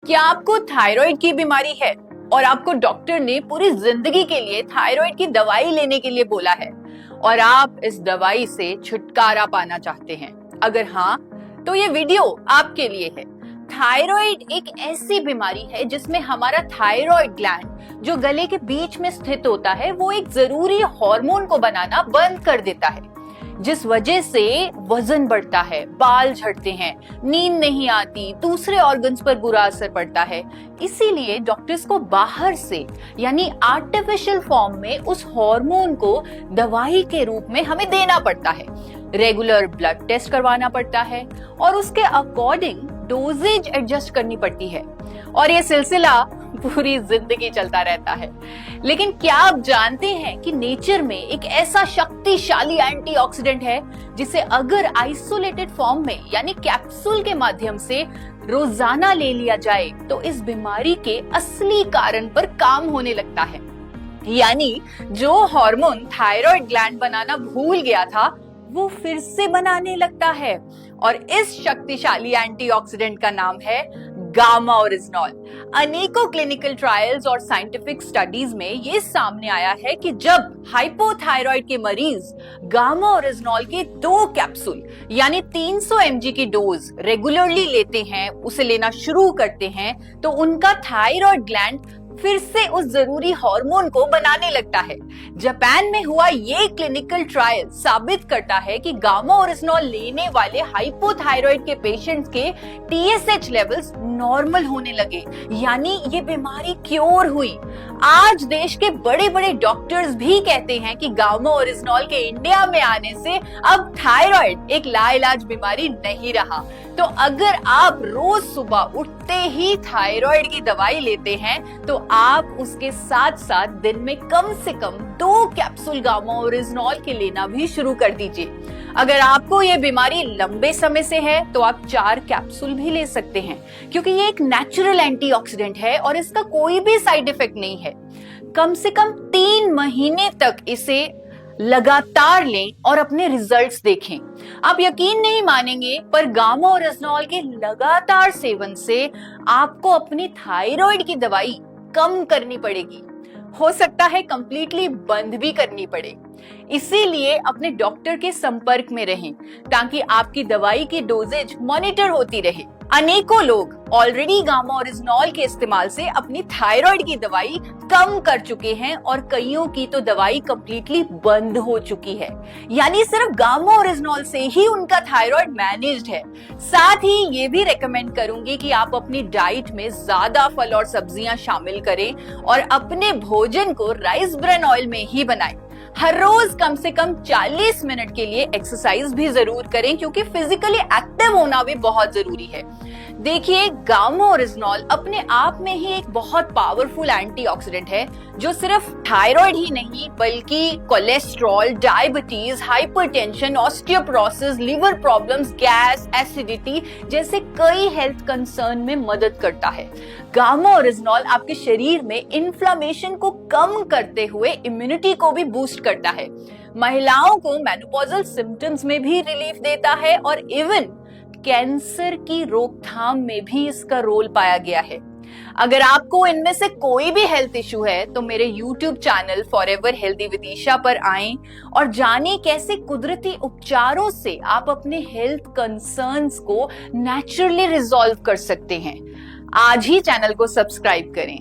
क्या आपको थायराइड की बीमारी है और आपको डॉक्टर ने पूरी जिंदगी के लिए थायराइड की दवाई लेने के लिए बोला है और आप इस दवाई से छुटकारा पाना चाहते हैं? अगर हाँ, तो ये वीडियो आपके लिए है। थायराइड एक ऐसी बीमारी है जिसमें हमारा थायराइड ग्लैंड जो गले के बीच में स्थित होता है वो एक जरूरी हार्मोन को बनाना बंद कर देता है, जिस वजह से वजन बढ़ता है, बाल झड़ते हैं, नींद नहीं आती, दूसरे ऑर्गन्स पर बुरा असर पड़ता है। इसीलिए डॉक्टर्स को बाहर से यानी आर्टिफिशियल फॉर्म में उस हार्मोन को दवाई के रूप में हमें देना पड़ता है। रेगुलर ब्लड टेस्ट करवाना पड़ता है और उसके अकॉर्डिंग डोजेज एडजस्ट करनी पड़ती है और ये सिलसिला पूरी जिंदगी चलता रहता है। लेकिन क्या आप जानते हैं कि नेचर में एक ऐसा शक्तिशाली एंटीऑक्सीडेंट है जिसे अगर आइसोलेटेड फॉर्म में यानी कैप्सूल के माध्यम से रोजाना ले लिया जाए तो इस बीमारी के असली कारण पर काम होने लगता है। यानी जो हार्मोन थायराइड ग्लैंड बनाना भूल गया था वो फिर से बनाने लगता है और इस शक्तिशाली एंटीऑक्सीडेंट का नाम है गामा ओरिजिनॉल। अनेकों क्लिनिकल ट्रायल्स और साइंटिफिक स्टडीज में ये सामने आया है कि जब हाइपोथायराइड के मरीज गामा ओरिजिनॉल के 2 कैप्सूल यानी 300 mg की डोज रेगुलरली लेते हैं, उसे लेना शुरू करते हैं, तो उनका थायराइड ग्लैंड फिर से उस जरूरी हार्मोन को बनाने लगता है। जापान में हुआ ये क्लिनिकल ट्रायल साबित करता है कि गामा ओरिजिनॉल लेने वाले हाइपोथायराइड के पेशेंट्स के TSH लेवल्स नॉर्मल होने लगे, यानी ये बीमारी क्योर हुई। आज देश के बड़े बड़े डॉक्टर्स भी कहते हैं कि गामा ओरिजिनॉल के इंडिया में आने से अब थायराइड एक लाइलाज बीमारी नहीं रहा। तो अगर आप रोज सुबह उठते ही थायराइड की दवाई लेते हैं तो आप उसके साथ साथ दिन में कम से कम 2 कैप्सूल गामा ओरिजिनॉल के लेना भी शुरू कर दीजिए। अगर आपको ये बीमारी लंबे समय से है तो आप 4 कैप्सूल भी ले सकते हैं, क्योंकि ये एक नेचुरल एंटीऑक्सीडेंट है और इसका कोई भी साइड इफेक्ट नहीं है। कम से कम 3 महीने तक इसे लगातार लें और अपने रिजल्ट्स देखें। आप यकीन नहीं मानेंगे, पर गामा ओरिजिनॉल के लगातार सेवन से आपको अपनी थायराइड की दवाई कम करनी पड़ेगी, हो सकता है कंप्लीटली बंद भी करनी पड़े। इसीलिए अपने डॉक्टर के संपर्क में रहें ताकि आपकी दवाई की डोजेज मॉनिटर होती रहे। अनेकों लोग ऑलरेडी गामा ओरिजिनॉल के इस्तेमाल से अपनी थायराइड की दवाई कम कर चुके हैं और कईयों की तो दवाई कंप्लीटली बंद हो चुकी है, यानी सिर्फ गामा ओरिजिनॉल से ही उनका थायराइड मैनेज्ड है। साथ ही ये भी रेकमेंड करूंगी कि आप अपनी डाइट में ज्यादा फल और सब्जियां शामिल करें और अपने भोजन को राइस ब्रेन ऑयल में ही बनाएं। हर रोज कम से कम 40 मिनट के लिए एक्सरसाइज भी जरूर करें, क्योंकि फिजिकली एक्टिव होना भी बहुत जरूरी है। देखिए, गामा ओरिजिनॉल अपने आप में ही एक बहुत पावरफुल एंटीऑक्सीडेंट है जो सिर्फ थायराइड ही नहीं बल्कि cholesterol, diabetes, hypertension, osteoporosis, liver problems, gas, acidity जैसे कई हेल्थ कंसर्न में मदद करता है। गामा ओरिजिनॉल आपके शरीर में इन्फ्लेमेशन को कम करते हुए इम्यूनिटी को भी बूस्ट करता है। महिलाओं को मेनोपॉजल सिम्टम्स में भी रिलीफ देता है और इवन कैंसर की रोकथाम में भी इसका रोल पाया गया है। अगर आपको इनमें से कोई भी हेल्थ इशू है तो मेरे YouTube channel forever healthy with Isha पर आएं और जानें कैसे कुदरती उपचारों से आप अपने हेल्थ कंसर्न्स को नेचुरली रिजॉल्व कर सकते हैं। आज ही चैनल को सब्सक्राइब करें।